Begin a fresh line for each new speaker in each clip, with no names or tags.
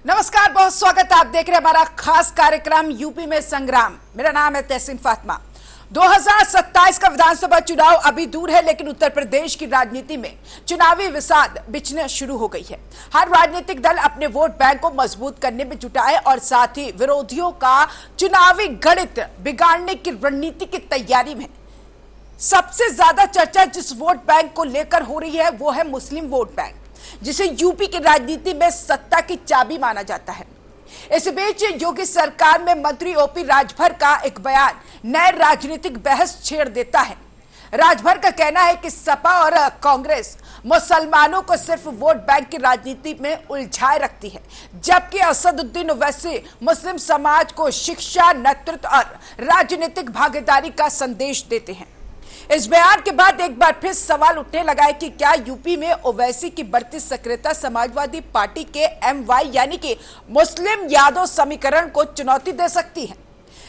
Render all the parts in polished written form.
नमस्कार, बहुत स्वागत है। आप देख रहे हैं हमारा खास कार्यक्रम यूपी में संग्राम। मेरा नाम है तहसीन फातिमा। 2027 का विधानसभा चुनाव अभी दूर है, लेकिन उत्तर प्रदेश की राजनीति में चुनावी विषाद बिछने शुरू हो गई है। हर राजनीतिक दल अपने वोट बैंक को मजबूत करने में जुटा है और साथ ही विरोधियों का चुनावी गणित बिगाड़ने की रणनीति की तैयारी में। सबसे ज्यादा चर्चा जिस वोट बैंक को लेकर हो रही है वो है मुस्लिम वोट बैंक, जिसे यूपी की राजनीति में सत्ता की चाबी माना जाता है। इस बीच योगी सरकार में मंत्री ओपी राजभर का एक बयान नए राजनीतिक बहस छेड़ देता है। राजभर का कहना है कि सपा और कांग्रेस मुसलमानों को सिर्फ वोट बैंक की राजनीति में उलझाए रखती है, जबकि असदुद्दीन ओवैसी मुस्लिम समाज को शिक्षा, नेतृत्व और राजनीतिक भागीदारी का संदेश देते हैं। इस बयान के बाद एक बार फिर सवाल उठने लगा है कि क्या यूपी में ओवैसी की बढ़ती सक्रियता समाजवादी पार्टी के MY यानी कि मुस्लिम यादव समीकरण को चुनौती दे सकती है?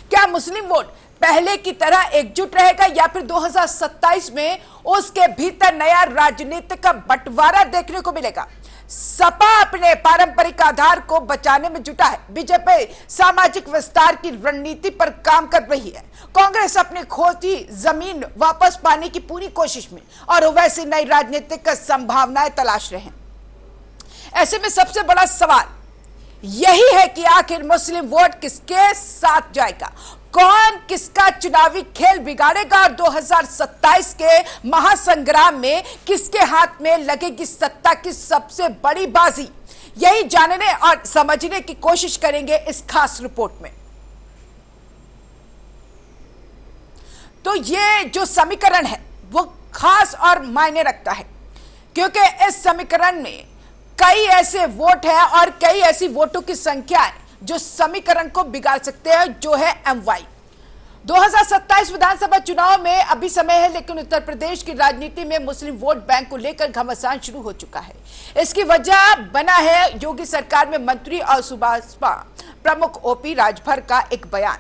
क्या मुस्लिम वोट पहले की तरह एकजुट रहेगा या फिर 2027 में उसके भीतर नया राजनीतिक बंटवारा देखने को मिलेगा? सपा अपने पारंपरिक आधार को बचाने में जुटा है, बीजेपी सामाजिक विस्तार की रणनीति पर काम कर रही है, कांग्रेस अपनी खोती जमीन वापस पाने की पूरी कोशिश में और ओवैसी नई राजनीतिक संभावनाएं तलाश रहे हैं। ऐसे में सबसे बड़ा सवाल यही है कि आखिर मुस्लिम वोट किसके साथ जाएगा, कौन किसका चुनावी खेल बिगाड़ेगा और 2027 के महासंग्राम में किसके हाथ में लगेगी सत्ता की सबसे बड़ी बाजी? यही जानने और समझने की कोशिश करेंगे इस खास रिपोर्ट में। तो ये जो समीकरण है वो खास और मायने रखता है, क्योंकि इस समीकरण में कई ऐसे वोट हैं और कई ऐसी वोटों की संख्या है जो समीकरण को बिगाड़ सकते हैं, जो है MY। 2027 विधानसभा चुनाव में अभी समय है, लेकिन उत्तर प्रदेश की राजनीति में मुस्लिम वोट बैंक को लेकर घमासान शुरू हो चुका है। इसकी वजह बना है योगी सरकार में मंत्री और सुभाषपा प्रमुख ओपी राजभर का एक बयान,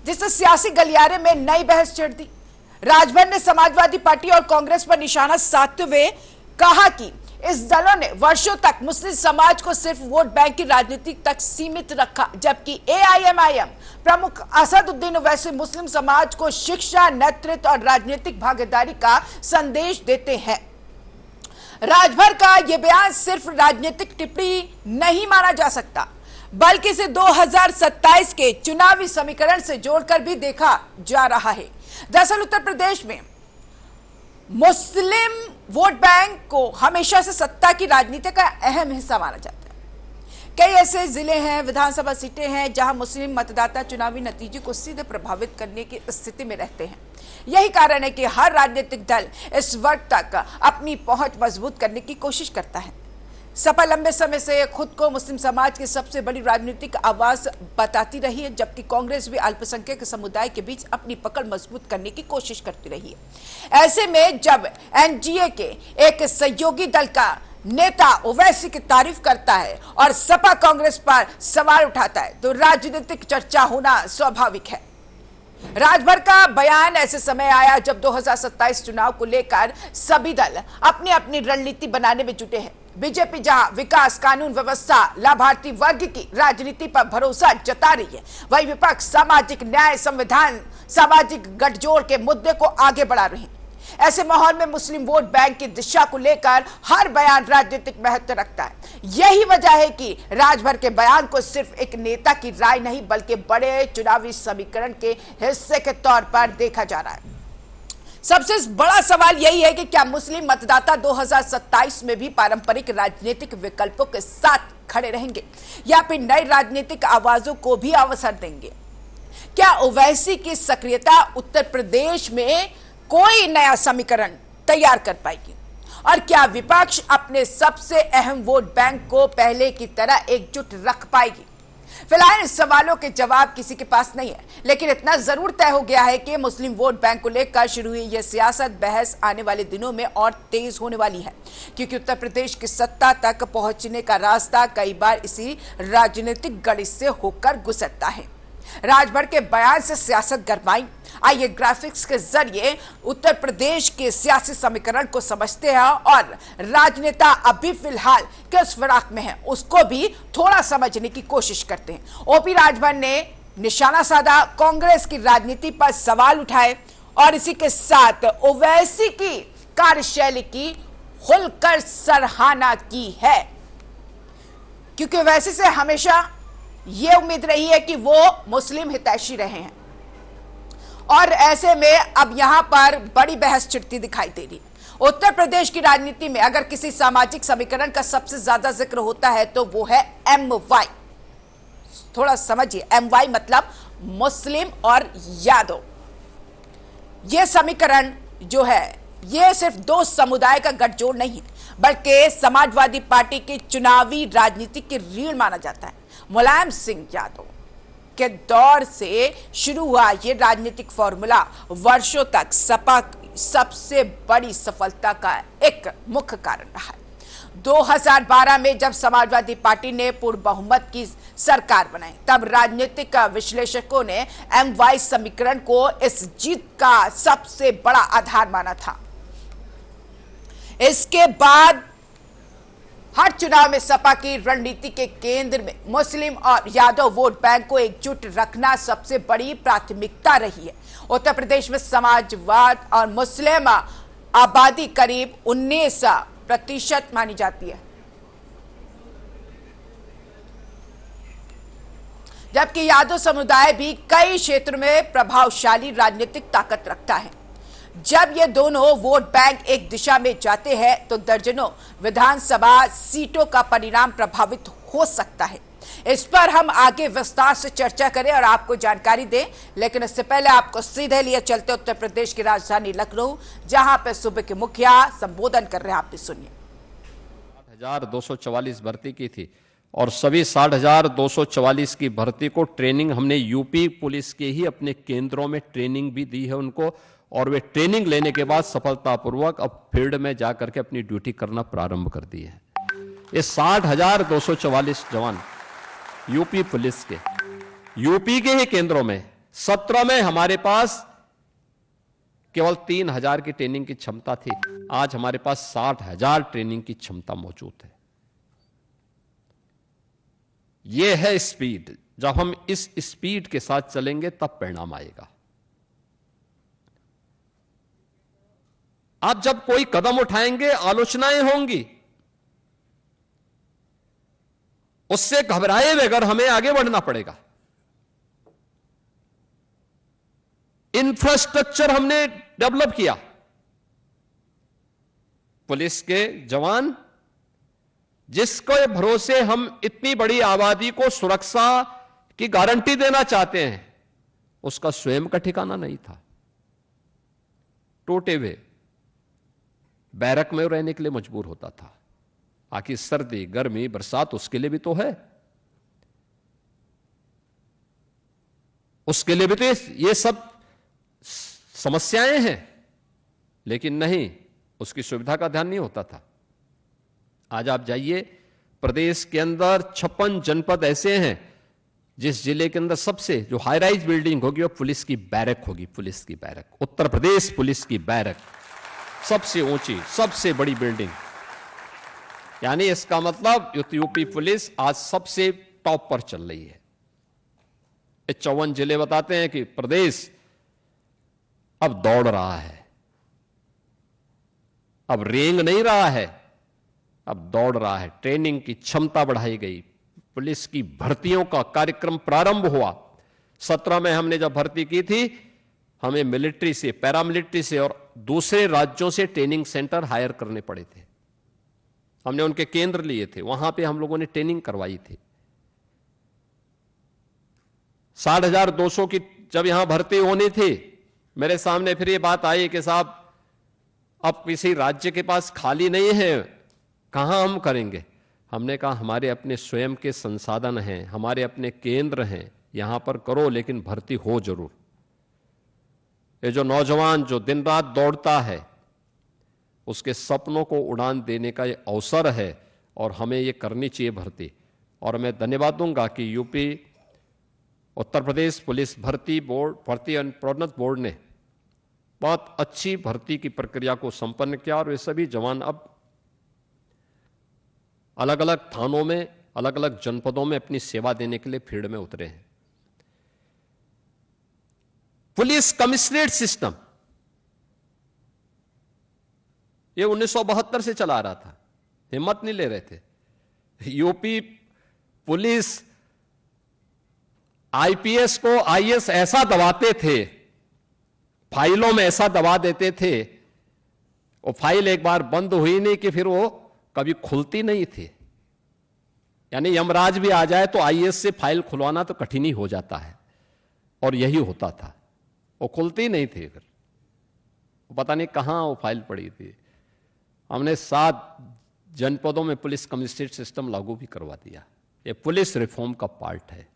जिससे सियासी गलियारे में नई बहस छिड़ दी। राजभर ने समाजवादी पार्टी और कांग्रेस पर निशाना साधते हुए कहा कि इस दलों ने वर्षों तक मुस्लिम समाज को सिर्फ वोट बैंक की राजनीति तक सीमित रखा, जबकि AIMIM प्रमुख असदुद्दीन ओवैसी मुस्लिम समाज को शिक्षा, नेतृत्व और राजनीतिक भागीदारी का संदेश देते हैं। राजभर का यह बयान सिर्फ राजनीतिक टिप्पणी नहीं माना जा सकता, बल्कि इसे 2027 के चुनावी समीकरण से जोड़कर भी देखा जा रहा है। दरअसल उत्तर प्रदेश में मुस्लिम वोट बैंक को हमेशा से सत्ता की राजनीति का अहम हिस्सा माना जाता है। कई ऐसे जिले हैं, विधानसभा सीटें हैं जहां मुस्लिम मतदाता चुनावी नतीजे को सीधे प्रभावित करने की स्थिति में रहते हैं। यही कारण है कि हर राजनीतिक दल इस वर्ग तक अपनी पहुंच मजबूत करने की कोशिश करता है। सपा लंबे समय से खुद को मुस्लिम समाज की सबसे बड़ी राजनीतिक आवाज बताती रही है, जबकि कांग्रेस भी अल्पसंख्यक समुदाय के बीच अपनी पकड़ मजबूत करने की कोशिश करती रही है। ऐसे में जब NGA के एक सहयोगी दल का नेता ओवैसी की तारीफ करता है और सपा कांग्रेस पर सवाल उठाता है, तो राजनीतिक चर्चा होना स्वाभाविक है। राजभर का बयान ऐसे समय आया जब 2027 चुनाव को लेकर सभी दल अपनी अपनी रणनीति बनाने में जुटे हैं। बीजेपी जहां विकास, कानून व्यवस्था, लाभार्थी वर्ग की राजनीति पर भरोसा जता रही है, वही विपक्ष सामाजिक न्याय, संविधान, सामाजिक गठजोड़ के मुद्दे को आगे बढ़ा रहे हैं। ऐसे माहौल में मुस्लिम वोट बैंक की दिशा को लेकर हर बयान राजनीतिक महत्व रखता है। यही वजह है कि राजभर के बयान को सिर्फ एक नेता की राय नहीं, बल्कि बड़े चुनावी समीकरण के हिस्से के तौर पर देखा जा रहा है। सबसे बड़ा सवाल यही है कि क्या मुस्लिम मतदाता 2027 में भी पारंपरिक राजनीतिक विकल्पों के साथ खड़े रहेंगे या फिर नई राजनीतिक आवाजों को भी अवसर देंगे? क्या ओवैसी की सक्रियता उत्तर प्रदेश में कोई नया समीकरण तैयार कर पाएगी? और क्या विपक्ष अपने सबसे अहम वोट बैंक को पहले की तरह एकजुट रख पाएगी? फिलहाल इस सवालों के जवाब किसी के पास नहीं है, लेकिन इतना जरूर तय हो गया है कि मुस्लिम वोट बैंक को लेकर शुरू हुई यह सियासत बहस आने वाले दिनों में और तेज होने वाली है, क्योंकि उत्तर प्रदेश की सत्ता तक पहुंचने का रास्ता कई बार इसी राजनीतिक गणित से होकर गुजरता है। राजभर के बयान से सियासत गरमाई। आइए ग्राफिक्स के जरिए उत्तर प्रदेश के सियासी समीकरण को समझते हैं और राजनेता अभी फिलहाल किस फिराक में है उसको भी थोड़ा समझने की कोशिश करते हैं। ओपी राजभर ने निशाना साधा, कांग्रेस की राजनीति पर सवाल उठाए और इसी के साथ ओवैसी की कार्यशैली की खुलकर सराहना की है, क्योंकि ओवैसी से हमेशा यह उम्मीद रही है कि वो मुस्लिम हितैषी रहे हैं और ऐसे में अब यहां पर बड़ी बहस छिड़ती दिखाई दे रही। उत्तर प्रदेश की राजनीति में अगर किसी सामाजिक समीकरण का सबसे ज्यादा जिक्र होता है तो वो है MY। थोड़ा समझिए, MY मतलब मुस्लिम और यादव। यह समीकरण जो है यह सिर्फ दो समुदाय का गठजोड़ नहीं बल्कि समाजवादी पार्टी की चुनावी राजनीति की रीढ़ माना जाता है। मुलायम सिंह यादव के दौर से शुरू हुआ ये राजनीतिक फॉर्मूला वर्षों तक सपा सबसे बड़ी सफलता का एक मुख्य कारण रहा है। 2012 में जब समाजवादी पार्टी ने पूर्ण बहुमत की सरकार बनाई तब राजनीतिक विश्लेषकों ने MY समीकरण को इस जीत का सबसे बड़ा आधार माना था। इसके बाद हर चुनाव में सपा की रणनीति के केंद्र में मुस्लिम और यादव वोट बैंक को एकजुट रखना सबसे बड़ी प्राथमिकता रही है। उत्तर प्रदेश में समाजवाद और मुस्लिम आबादी करीब 19% मानी जाती है, जबकि यादव समुदाय भी कई क्षेत्रों में प्रभावशाली राजनीतिक ताकत रखता है। जब ये दोनों वोट बैंक एक दिशा में जाते हैं तो दर्जनों विधानसभा सीटों का परिणाम प्रभावित हो सकता है। इस पर हम आगे विस्तार से चर्चा करें और आपको जानकारी दें, लेकिन इससे पहले आपको सीधे लिए चलते उत्तर प्रदेश की राजधानी लखनऊ, जहां पर सूबे के मुखिया संबोधन कर रहे हैं। आप भी सुनिए।
60,244 भर्ती की थी और सभी 60,244 की भर्ती को ट्रेनिंग हमने यूपी पुलिस के ही अपने केंद्रों में ट्रेनिंग भी दी है उनको, और वे ट्रेनिंग लेने के बाद सफलतापूर्वक अब फील्ड में जाकर के अपनी ड्यूटी करना प्रारंभ कर दी है। ये 60,244 जवान यूपी पुलिस के, यूपी के ही केंद्रों में 17 में हमारे पास केवल 3,000 की ट्रेनिंग की क्षमता थी, आज हमारे पास 60,000 ट्रेनिंग की क्षमता मौजूद है। यह है स्पीड। जब हम इस स्पीड के साथ चलेंगे तब परिणाम आएगा। आप जब कोई कदम उठाएंगे आलोचनाएं होंगी, उससे घबराए बगैर हमें आगे बढ़ना पड़ेगा। इंफ्रास्ट्रक्चर हमने डेवलप किया। पुलिस के जवान जिसके भरोसे हम इतनी बड़ी आबादी को सुरक्षा की गारंटी देना चाहते हैं, उसका स्वयं का ठिकाना नहीं था। टूटे हुए बैरक में रहने के लिए मजबूर होता था। आखिर सर्दी गर्मी बरसात उसके लिए भी तो है, उसके लिए भी तो ये सब समस्याएं हैं, लेकिन नहीं, उसकी सुविधा का ध्यान नहीं होता था। आज आप जाइए, प्रदेश के अंदर 56 जनपद ऐसे हैं जिस जिले के अंदर सबसे जो हाई राइज बिल्डिंग होगी वो पुलिस की बैरक होगी। पुलिस की बैरक, उत्तर प्रदेश पुलिस की बैरक, सबसे ऊंची सबसे बड़ी बिल्डिंग। यानी इसका मतलब यूपी पुलिस आज सबसे टॉप पर चल रही है। 54 जिले बताते हैं कि प्रदेश अब दौड़ रहा है, अब रेंग नहीं रहा है, अब दौड़ रहा है। ट्रेनिंग की क्षमता बढ़ाई गई, पुलिस की भर्तियों का कार्यक्रम प्रारंभ हुआ। 17 में हमने जब भर्ती की थी, हमें मिलिट्री से, पैरामिलिट्री से और दूसरे राज्यों से ट्रेनिंग सेंटर हायर करने पड़े थे। हमने उनके केंद्र लिए थे, वहां पे हम लोगों ने ट्रेनिंग करवाई थी। 60,200 की जब यहां भर्ती होनी थी, मेरे सामने फिर ये बात आई कि साहब अब किसी राज्य के पास खाली नहीं है, कहां हम करेंगे। हमने कहा हमारे अपने स्वयं के संसाधन हैं, हमारे अपने केंद्र हैं, यहां पर करो, लेकिन भर्ती हो जरूर। ये जो नौजवान जो दिन रात दौड़ता है, उसके सपनों को उड़ान देने का ये अवसर है और हमें ये करनी चाहिए भर्ती। और मैं धन्यवाद दूंगा कि यूपी उत्तर प्रदेश पुलिस भर्ती एवं प्रोन्नत बोर्ड ने बहुत अच्छी भर्ती की प्रक्रिया को संपन्न किया और वे सभी जवान अब अलग अलग थानों में, अलग अलग जनपदों में अपनी सेवा देने के लिए फील्ड में उतरे हैं। पुलिस कमिश्नरेट सिस्टम ये 1972 से चला आ रहा था, हिम्मत नहीं ले रहे थे। यूपी पुलिस आईपीएस को आईएएस ऐसा दबाते थे, फाइलों में ऐसा दबा देते थे, वो फाइल एक बार बंद हुई नहीं कि फिर वो कभी खुलती नहीं थी। यानी यमराज भी आ जाए तो आईएएस से फाइल खुलवाना तो कठिन ही हो जाता है, और यही होता था, वो खुलती नहीं थी। फिर पता नहीं कहां वो फाइल पड़ी थी। हमने 7 जनपदों में पुलिस कमिश्नरेट सिस्टम लागू भी करवा दिया। ये पुलिस रिफॉर्म का पार्ट है।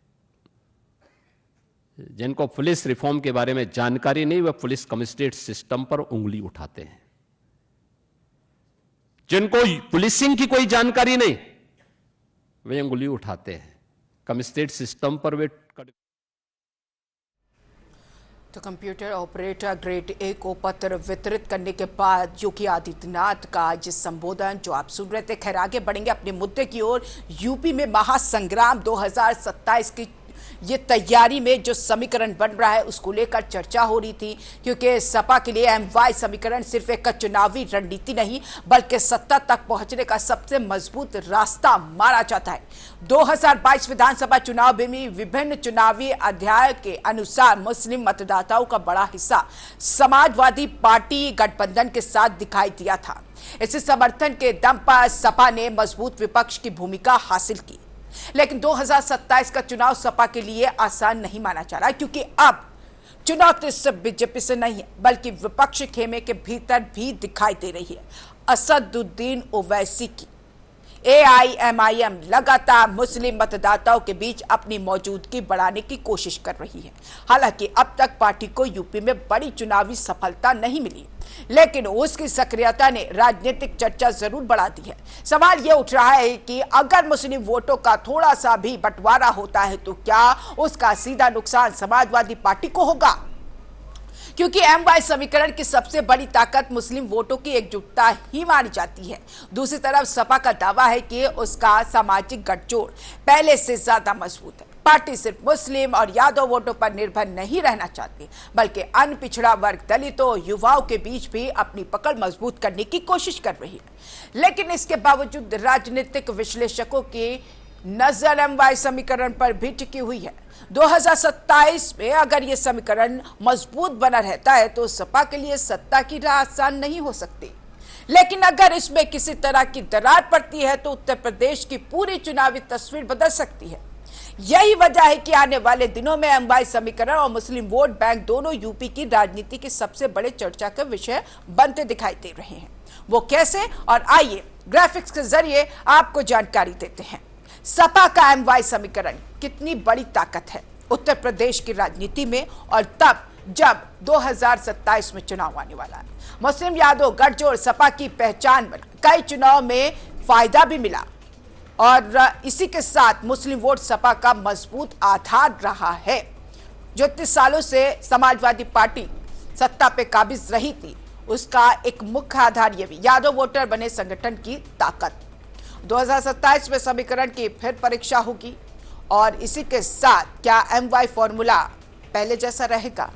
जिनको पुलिस रिफॉर्म के बारे में जानकारी नहीं, वह पुलिस कमिश्नरेट सिस्टम पर उंगली उठाते हैं। जिनको पुलिसिंग की कोई जानकारी नहीं, वे उंगली उठाते हैं कमिश्नरेट सिस्टम पर। वे
तो कंप्यूटर ऑपरेटर ग्रेड ए को पत्र वितरित करने के बाद योगी आदित्यनाथ का आज संबोधन जो आप सुन रहे थे। खैर आगे बढ़ेंगे अपने मुद्दे की ओर। यूपी में महासंग्राम 2027 की ये तैयारी में जो समीकरण बन रहा है उसको लेकर चर्चा हो रही थी, क्योंकि सपा के लिए MY समीकरण सिर्फ एक चुनावी रणनीति नहीं बल्कि सत्ता तक पहुंचने का सबसे मजबूत रास्ता माना जाता है। 2022 विधानसभा चुनाव में विभिन्न चुनावी अध्याय के अनुसार मुस्लिम मतदाताओं का बड़ा हिस्सा समाजवादी पार्टी गठबंधन के साथ दिखाई दिया था। इस समर्थन के दम पर सपा ने मजबूत विपक्ष की भूमिका हासिल की। लेकिन 2027 का चुनाव सपा के लिए आसान नहीं माना जा रहा, क्योंकि अब चुनौती सिर्फ बीजेपी से नहीं बल्कि विपक्ष खेमे के भीतर भी दिखाई दे रही है। असदुद्दीन ओवैसी की AIMIM लगातार मुस्लिम मतदाताओं के बीच अपनी मौजूदगी बढ़ाने की कोशिश कर रही है। हालांकि अब तक पार्टी को यूपी में बड़ी चुनावी सफलता नहीं मिली, लेकिन उसकी सक्रियता ने राजनीतिक चर्चा जरूर बढ़ा दी है। सवाल यह उठ रहा है कि अगर मुस्लिम वोटों का थोड़ा सा भी बंटवारा होता है तो क्या उसका सीधा नुकसान समाजवादी पार्टी को होगा, क्योंकि MY समीकरण की सबसे बड़ी ताकत मुस्लिम वोटों की एकजुटता ही मानी जाती है। दूसरी तरफ सपा का दावा है कि उसका सामाजिक गठजोड़ पहले से ज्यादा मजबूत है। पार्टी सिर्फ मुस्लिम और यादव वोटों पर निर्भर नहीं रहना चाहती, बल्कि अन्य पिछड़ा वर्ग, दलितों, युवाओं के बीच भी अपनी पकड़ मजबूत करने की कोशिश कर रही है। लेकिन इसके बावजूद राजनीतिक विश्लेषकों की नजर MY समीकरण पर भी टिकी हुई है। 2027 में अगर यह समीकरण मजबूत बना रहता है तो सपा के लिए सत्ता की राह आसान नहीं हो सकती, लेकिन अगर इसमें किसी तरह की दरार पड़ती है तो उत्तर प्रदेश की पूरी चुनावी तस्वीर बदल सकती है। यही वजह है कि आने वाले दिनों में MY समीकरण और मुस्लिम वोट बैंक दोनों यूपी की राजनीति के सबसे बड़े चर्चा का विषय बनते दिखाई दे रहे हैं। वो कैसे, और आइए ग्राफिक्स के जरिए आपको जानकारी देते हैं। सपा का MY समीकरण कितनी बड़ी ताकत है उत्तर प्रदेश की राजनीति में, और तब जब 2027 में चुनाव आने वाला है। मुस्लिम यादव गठजोड़ सपा की पहचान बन कई चुनाव में फायदा भी मिला, और इसी के साथ मुस्लिम वोट सपा का मजबूत आधार रहा है। जो 30 सालों से समाजवादी पार्टी सत्ता पे काबिज रही थी, उसका एक मुख्य आधार यह भी यादव वोटर बने संगठन की ताकत। 2027 में समीकरण की फिर परीक्षा होगी, और इसी के साथ क्या MY फॉर्मूला पहले जैसा रहेगा,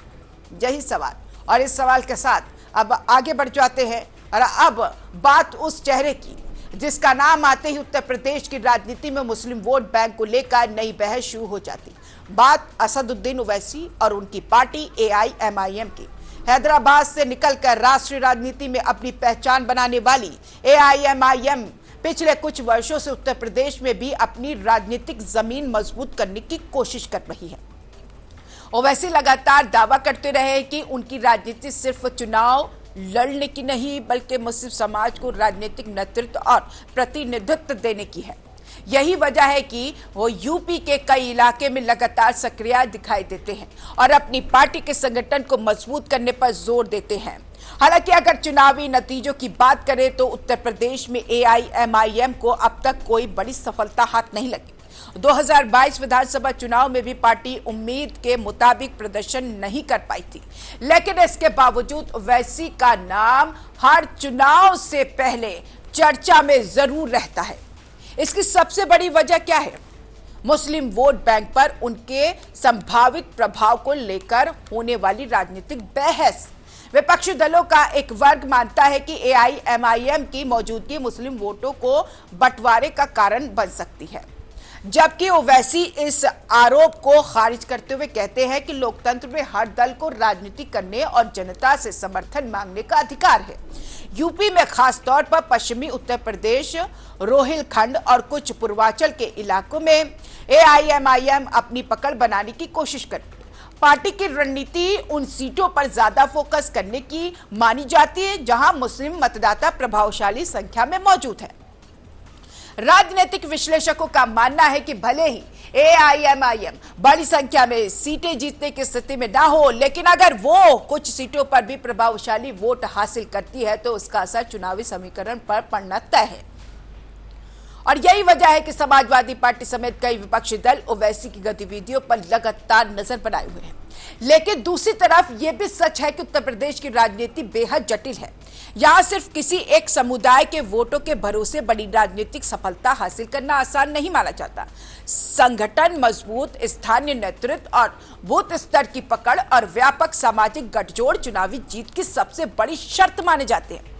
यही सवाल। और इस सवाल के साथ अब आगे बढ़ जाते हैं, और अब बात उस चेहरे की जिसका नाम आते ही उत्तर प्रदेश की राजनीति में मुस्लिम वोट बैंक को लेकर नई बहस शुरू हो जाती। बात असदुद्दीन ओवैसी और उनकी पार्टी AIMIM की। हैदराबाद से निकलकर राष्ट्रीय राजनीति में अपनी पहचान बनाने वाली AIMIM पिछले कुछ वर्षों से उत्तर प्रदेश में भी अपनी राजनीतिक जमीन मजबूत करने की कोशिश कर रही है। ओवैसी लगातार दावा करते रहे कि उनकी राजनीति सिर्फ चुनाव लड़ने की नहीं बल्कि मुस्लिम समाज को राजनीतिक नेतृत्व और प्रतिनिधित्व देने की है। यही वजह है कि वो यूपी के कई इलाके में लगातार सक्रिय दिखाई देते हैं और अपनी पार्टी के संगठन को मजबूत करने पर जोर देते हैं। हालांकि अगर चुनावी नतीजों की बात करें तो उत्तर प्रदेश में AIMIM को अब तक कोई बड़ी सफलता हाथ नहीं लगी। 2022 विधानसभा चुनाव में भी पार्टी उम्मीद के मुताबिक प्रदर्शन नहीं कर पाई थी, लेकिन इसके बावजूद ओवैसी का नाम हर चुनाव से पहले चर्चा में जरूर रहता है। इसकी सबसे बड़ी वजह क्या है? मुस्लिम वोट बैंक पर उनके संभावित प्रभाव को लेकर होने वाली राजनीतिक बहस। विपक्षी दलों का एक वर्ग मानता है कि एआईएमआईएम की मौजूदगी मुस्लिम वोटों को बंटवारे का कारण बन सकती है, जबकि ओवैसी इस आरोप को खारिज करते हुए कहते हैं कि लोकतंत्र में हर दल को राजनीति करने और जनता से समर्थन मांगने का अधिकार है। यूपी में खास तौर पर पश्चिमी उत्तर प्रदेश, रोहिलखंड और कुछ पूर्वांचल के इलाकों में एआईएमआईएम अपनी पकड़ बनाने की कोशिश करती है। पार्टी की रणनीति उन सीटों पर ज्यादा फोकस करने की मानी जाती है जहां मुस्लिम मतदाता प्रभावशाली संख्या में मौजूद है। राजनीतिक विश्लेषकों का मानना है कि भले ही एआईएमआईएम बड़ी संख्या में सीटें जीतने की स्थिति में ना हो, लेकिन अगर वो कुछ सीटों पर भी प्रभावशाली वोट हासिल करती है तो उसका असर चुनावी समीकरण पर पड़ना तय है। और यही वजह है कि समाजवादी पार्टी समेत कई विपक्षी दल ओवैसी की गतिविधियों पर लगातार नजर बनाए हुए हैं। लेकिन दूसरी तरफ यह भी सच है कि उत्तर प्रदेश की राजनीति बेहद जटिल है। यहां सिर्फ किसी एक समुदाय के वोटों के भरोसे बड़ी राजनीतिक सफलता हासिल करना आसान नहीं माना जाता। संगठन मजबूत, स्थानीय नेतृत्व और बूथ स्तर की पकड़ और व्यापक सामाजिक गठजोड़ चुनावी जीत की सबसे बड़ी शर्त माने जाते हैं।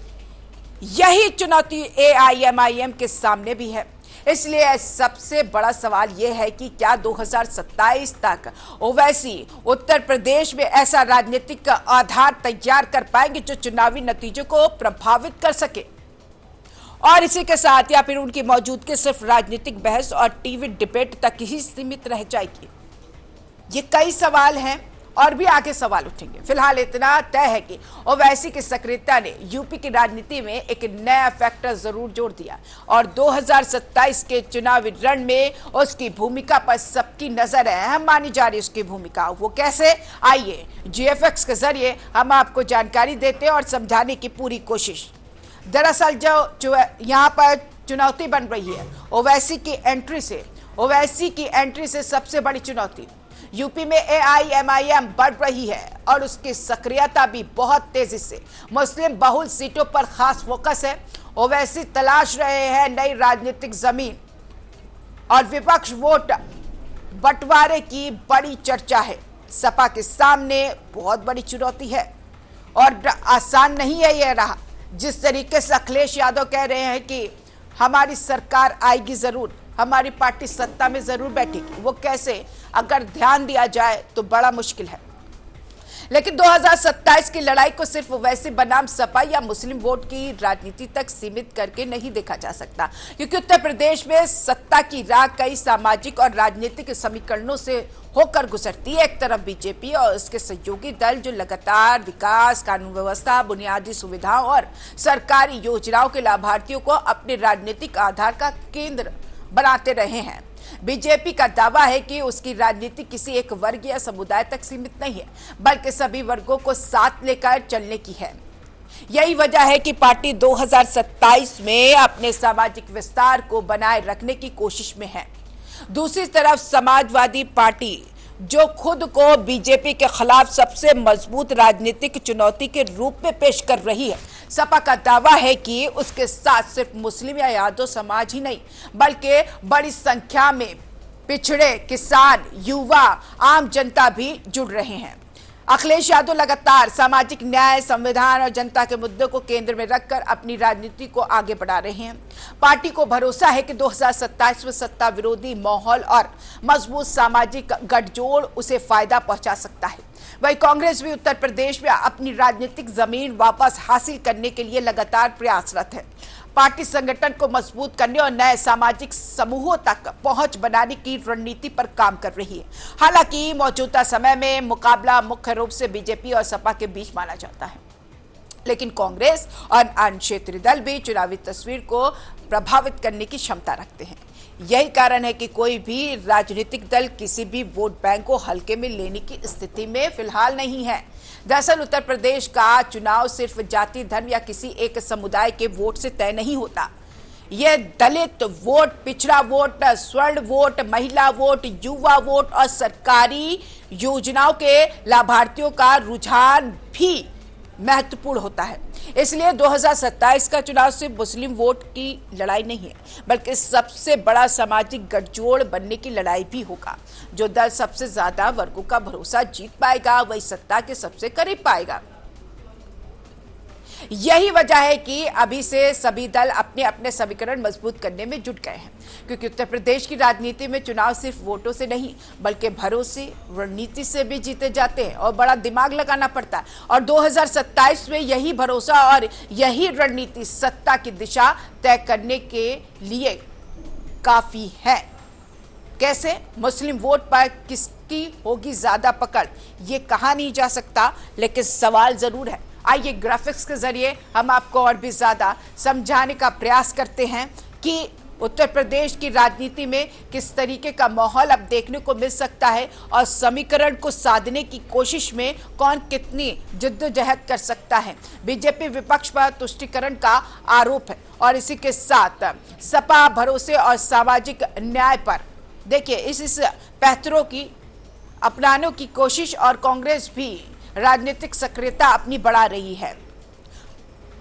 यही चुनौती एआईएमआईएम के सामने भी है। इसलिए सबसे बड़ा सवाल यह है कि क्या 2027 तक ओवैसी उत्तर प्रदेश में ऐसा राजनीतिक आधार तैयार कर पाएंगे जो चुनावी नतीजों को प्रभावित कर सके, और इसी के साथ या फिर उनकी मौजूदगी सिर्फ राजनीतिक बहस और टीवी डिबेट तक ही सीमित रह जाएगी। ये कई सवाल हैं और भी आगे सवाल उठेंगे। फिलहाल इतना तय है कि ओवैसी की सक्रियता ने यूपी की राजनीति में एक नया फैक्टर जरूर जोड़ दिया और 2027 के चुनावी रण में उसकी भूमिका पर सबकी नजर अहम मानी जा रही है। उसकी भूमिका वो कैसे, आइए जीएफएक्स के जरिए हम आपको जानकारी देते हैं और समझाने की पूरी कोशिश। दरअसल जो यहाँ पर चुनौती बन रही है ओवैसी की एंट्री से सबसे बड़ी चुनौती यूपी में एआईएमआईएम बढ़ रही है और उसकी सक्रियता भी बहुत तेजी से मुस्लिम बहुल सीटों पर खास फोकस है। ओवैसी तलाश रहे हैं नई राजनीतिक जमीन और विपक्ष वोट बंटवारे की बड़ी चर्चा है। सपा के सामने बहुत बड़ी चुनौती है और आसान नहीं है यह रहा। जिस तरीके से अखिलेश यादव कह रहे हैं कि हमारी सरकार आएगी जरूर, हमारी पार्टी सत्ता में जरूर बैठेगी, वो कैसे, अगर ध्यान दिया जाए तो बड़ा मुश्किल है। लेकिन 2027 की लड़ाई को सिर्फ वैसे बनाम सपा या मुस्लिम वोट की राजनीति तक सीमित करके नहीं देखा जा सकता, क्योंकि उत्तर प्रदेश में सत्ता की राह कई सामाजिक और राजनीतिक समीकरणों से होकर गुजरती है। एक तरफ बीजेपी और उसके सहयोगी दल जो लगातार विकास, कानून व्यवस्था, बुनियादी सुविधाओं और सरकारी योजनाओं के लाभार्थियों को अपने राजनीतिक आधार का केंद्र बनाते रहे हैं। बीजेपी का दावा है कि उसकी राजनीति किसी एक वर्ग या समुदाय तक सीमित नहीं है, बल्कि सभी वर्गों को साथ लेकर चलने की है। यही वजह है कि पार्टी 2027 में अपने सामाजिक विस्तार को बनाए रखने की कोशिश में है। दूसरी तरफ समाजवादी पार्टी जो खुद को बीजेपी के खिलाफ सबसे मजबूत राजनीतिक चुनौती के रूप में पेश कर रही है। सपा का दावा है कि उसके साथ सिर्फ मुस्लिम या यादव समाज ही नहीं, बल्कि बड़ी संख्या में पिछड़े, किसान, युवा, आम जनता भी जुड़ रहे हैं। अखिलेश यादव लगातार सामाजिक न्याय, संविधान और जनता के मुद्दों को केंद्र में रखकर अपनी राजनीति को आगे बढ़ा रहे हैं। पार्टी को भरोसा है कि 2027 में सत्ता विरोधी माहौल और मजबूत सामाजिक गठजोड़ उसे फायदा पहुंचा सकता है। वहीं कांग्रेस भी उत्तर प्रदेश में अपनी राजनीतिक जमीन वापस हासिल करने के लिए लगातार प्रयासरत है। पार्टी संगठन को मजबूत करने और नए सामाजिक समूहों तक पहुंच बनाने की रणनीति पर काम कर रही है। हालांकि मौजूदा समय में मुकाबला मुख्य रूप से बीजेपी और सपा के बीच माना जाता है, लेकिन कांग्रेस और अन्य क्षेत्रीय दल भी चुनावी तस्वीर को प्रभावित करने की क्षमता रखते हैं। यही कारण है कि कोई भी राजनीतिक दल किसी भी वोट बैंक को हल्के में लेने की स्थिति में फिलहाल नहीं है। दरअसल उत्तर प्रदेश का चुनाव सिर्फ जाति, धर्म या किसी एक समुदाय के वोट से तय नहीं होता। ये दलित वोट, पिछड़ा वोट, स्वर्ण वोट, महिला वोट, युवा वोट और सरकारी योजनाओं के लाभार्थियों का रुझान भी महत्वपूर्ण होता है। इसलिए 2027 का चुनाव सिर्फ मुस्लिम वोट की लड़ाई नहीं है, बल्कि सबसे बड़ा सामाजिक गठजोड़ बनने की लड़ाई भी होगा। जो दल सबसे ज्यादा वर्गों का भरोसा जीत पाएगा वही सत्ता के सबसे करीब पाएगा। यही वजह है कि अभी से सभी दल अपने अपने समीकरण मजबूत करने में जुट गए हैं, क्योंकि उत्तर प्रदेश की राजनीति में चुनाव सिर्फ वोटों से नहीं बल्कि भरोसे, रणनीति से भी जीते जाते हैं और बड़ा दिमाग लगाना पड़ता है। और 2027 में यही भरोसा और यही रणनीति सत्ता की दिशा तय करने के लिए काफी है। कैसे मुस्लिम वोट पर किसकी होगी ज्यादा पकड़, ये कहा नहीं जा सकता, लेकिन सवाल जरूर है। आइए ग्राफिक्स के जरिए हम आपको और भी ज्यादा समझाने का प्रयास करते हैं कि उत्तर प्रदेश की राजनीति में किस तरीके का माहौल अब देखने को मिल सकता है और समीकरण को साधने की कोशिश में कौन कितनी जिद्दोजहद कर सकता है। बीजेपी विपक्ष पर तुष्टीकरण का आरोप है और इसी के साथ सपा भरोसे और सामाजिक न्याय पर देखिए इस पैतरों की अपनाने की कोशिश और कांग्रेस भी राजनीतिक सक्रियता अपनी बढ़ा रही है।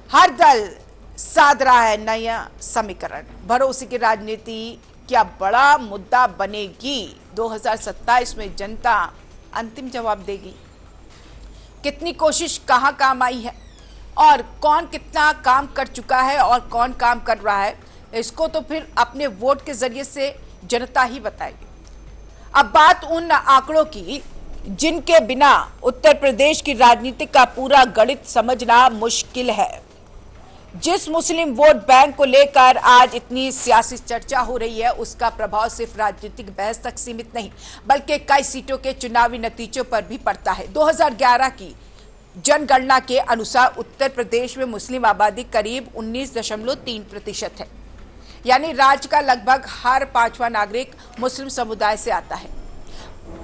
हर दल साध रहा है नया समीकरण। भरोसे की राजनीति क्या बड़ा मुद्दा बनेगी? 2027 में जनता अंतिम जवाब देगी। कितनी कोशिश कहां काम आई है और कौन कितना काम कर चुका है और कौन काम कर रहा है, इसको तो फिर अपने वोट के जरिए से जनता ही बताएगी। अब बात उन आंकड़ों की जिनके बिना उत्तर प्रदेश की राजनीति का पूरा गणित समझना मुश्किल है। जिस मुस्लिम वोट बैंक को लेकर आज इतनी सियासी चर्चा हो रही है, उसका प्रभाव सिर्फ राजनीतिक बहस तक सीमित नहीं बल्कि कई सीटों के चुनावी नतीजों पर भी पड़ता है। 2011 की जनगणना के अनुसार उत्तर प्रदेश में मुस्लिम आबादी करीब 19.3% है, यानी राज्य का लगभग हर 5वां नागरिक मुस्लिम समुदाय से आता है।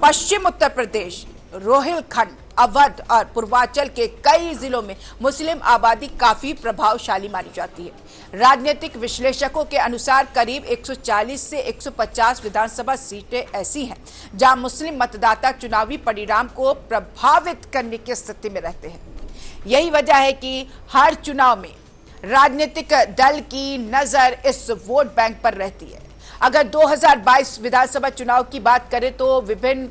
पश्चिम उत्तर प्रदेश, रोहिलखंड, अवध और पूर्वांचल के कई जिलों में मुस्लिम आबादी काफी प्रभावशाली मानी जाती है। राजनीतिक विश्लेषकों के अनुसार करीब 140 से 150 विधानसभा सीटें ऐसी हैं जहां मुस्लिम मतदाता चुनावी परिणाम को प्रभावित करने की स्थिति में रहते हैं। यही वजह है कि हर चुनाव में राजनीतिक दल की नजर इस वोट बैंक पर रहती है। अगर 2022 विधानसभा चुनाव की बात करें तो विभिन्न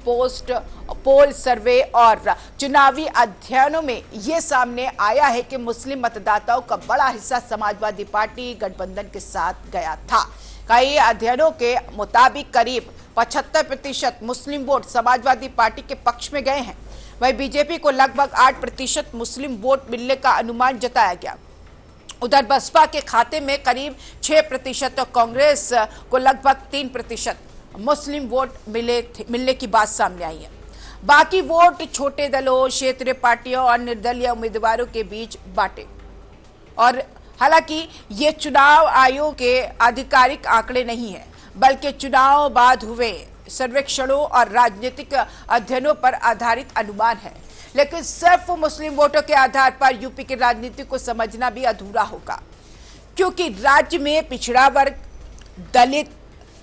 पोल सर्वे और चुनावी अध्ययनों में यह सामने आया है कि मुस्लिम मतदाताओं का बड़ा हिस्सा समाजवादी पार्टी गठबंधन के साथ गया था। कई अध्ययनों के मुताबिक करीब 75% मुस्लिम वोट समाजवादी पार्टी के पक्ष में गए हैं। वहीं बीजेपी को लगभग 8% मुस्लिम वोट मिलने का अनुमान जताया गया। उधर बसपा के खाते में करीब 6% और कांग्रेस को लगभग 3% मुस्लिम वोट मिलने की बात सामने आई है। बाकी वोट छोटे दलों, क्षेत्रीय पार्टियों और निर्दलीय उम्मीदवारों के बीच बांटे। और हालांकि ये चुनाव आयोग के आधिकारिक आंकड़े नहीं है बल्कि चुनाव बाद हुए सर्वेक्षणों और राजनीतिक अध्ययनों पर आधारित अनुमान है, लेकिन सिर्फ मुस्लिम वोटों के आधार पर यूपी की राजनीति को समझना भी अधूरा होगा, क्योंकि राज्य में पिछड़ा वर्ग, दलित,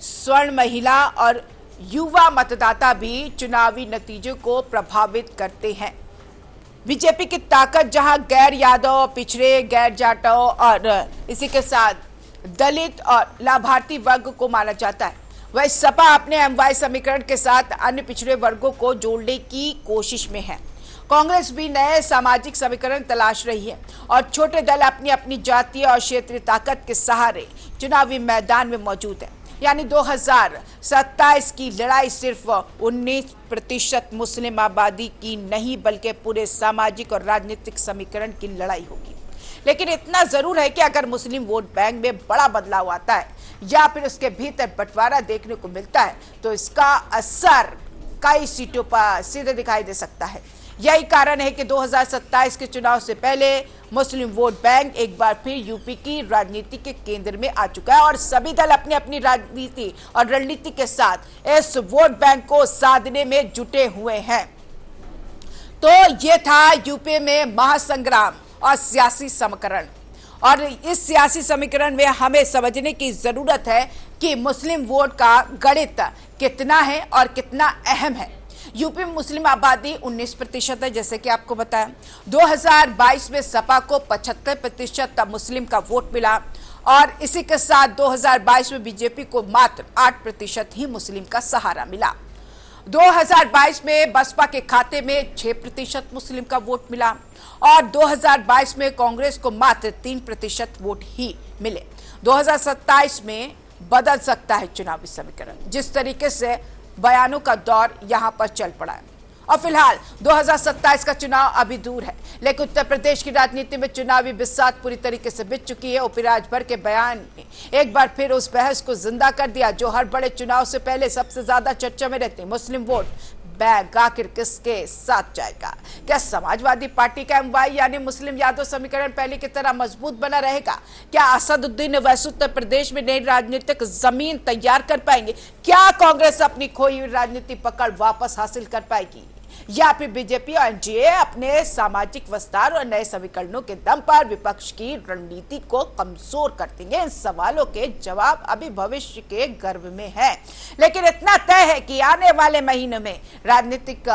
स्वर्ण महिला और युवा मतदाता भी चुनावी नतीजों को प्रभावित करते हैं। बीजेपी की ताकत जहां गैर यादव, पिछड़े, गैर जाटव और इसी के साथ दलित और लाभार्थी वर्ग को माना जाता है, वह सपा अपने एमवाई समीकरण के साथ अन्य पिछड़े वर्गों को जोड़ने की कोशिश में है। कांग्रेस भी नए सामाजिक समीकरण तलाश रही है और छोटे दल अपनी अपनी जातीय और क्षेत्रीय ताकत के सहारे चुनावी मैदान में मौजूद है। यानी 2027 की लड़ाई सिर्फ 19% मुस्लिम आबादी की नहीं बल्कि पूरे सामाजिक और राजनीतिक समीकरण की लड़ाई होगी। लेकिन इतना जरूर है कि अगर मुस्लिम वोट बैंक में बड़ा बदलाव आता है या फिर उसके भीतर बंटवारा देखने को मिलता है तो इसका असर कई सीटों पर सीधे दिखाई दे सकता है। यही कारण है कि 2027 के चुनाव से पहले मुस्लिम वोट बैंक एक बार फिर यूपी की राजनीति के केंद्र में आ चुका है और सभी दल अपनी अपनी राजनीति और रणनीति के साथ इस वोट बैंक को साधने में जुटे हुए हैं। तो ये था यूपी में महासंग्राम और सियासी समीकरण। और इस सियासी समीकरण में हमें समझने की जरूरत है कि मुस्लिम वोट का गणित कितना है और कितना अहम है। यूपी में मुस्लिम आबादी 19% है, जैसे कि आपको बताया। 2022 में सपा को 75% मुस्लिम का वोट मिला और इसी के साथ 2022 में बीजेपी को मात्र 8% ही मुस्लिम का सहारा मिला। 2022 में बसपा के खाते में 6% मुस्लिम का वोट मिला और 2022 में कांग्रेस को मात्र 3% वोट ही मिले। 2027 में बदल सकता है चुनावी समीकरण, जिस तरीके से बयानों का दौर यहां पर चल पड़ा है। और फिलहाल 2027 का चुनाव अभी दूर है, लेकिन उत्तर प्रदेश की राजनीति में चुनावी बिसात पूरी तरीके से बिछ चुकी है। ओपी राजभर के बयान ने एक बार फिर उस बहस को जिंदा कर दिया जो हर बड़े चुनाव से पहले सबसे ज्यादा चर्चा में रहती है। मुस्लिम वोट बैंक आखिर किसके साथ जाएगा? क्या समाजवादी पार्टी का एमवाई यानी मुस्लिम यादव समीकरण पहले की तरह मजबूत बना रहेगा? क्या असदुद्दीन ओवैसी उत्तर प्रदेश में नई राजनीतिक जमीन तैयार कर पाएंगे? क्या कांग्रेस अपनी खोई हुई राजनीति पकड़ वापस हासिल कर पाएगी, या फिर बीजेपी और एनडीए अपने सामाजिक विस्तार और नए समीकरणों के दम पर विपक्ष की रणनीति को कमजोर कर देंगे? इन सवालों के जवाब अभी भविष्य के गर्भ में है, लेकिन इतना तय है कि आने वाले महीनों में राजनीतिक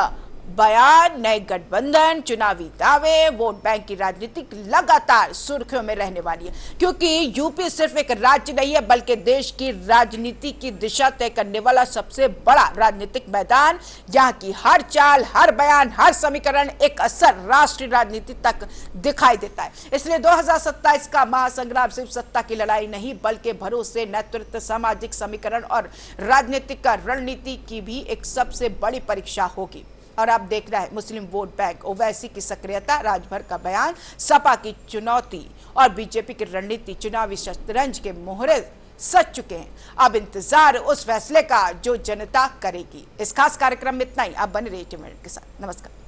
बयान, नए गठबंधन, चुनावी दावे, वोट बैंक की राजनीति लगातार सुर्खियों में रहने वाली है, क्योंकि यूपी सिर्फ एक राज्य नहीं है बल्कि देश की राजनीति की दिशा तय करने वाला सबसे बड़ा राजनीतिक मैदान। यहाँ की हर चाल, हर बयान, हर समीकरण एक असर राष्ट्रीय राजनीति तक दिखाई देता है। इसलिए 2027 का महासंग्राम सिर्फ सत्ता की लड़ाई नहीं बल्कि भरोसे, नेतृत्व, सामाजिक समीकरण और राजनीतिक रणनीति की भी एक सबसे बड़ी परीक्षा होगी। और आप देख रहे हैं मुस्लिम वोट बैंक, ओवैसी की सक्रियता, राजभर का बयान, सपा की चुनौती और बीजेपी की रणनीति चुनावी शतरंज के मोहरे सज चुके हैं। अब इंतजार उस फैसले का जो जनता करेगी। इस खास कार्यक्रम में इतना ही। आप बने रहिए टीवी मिनट के साथ। नमस्कार।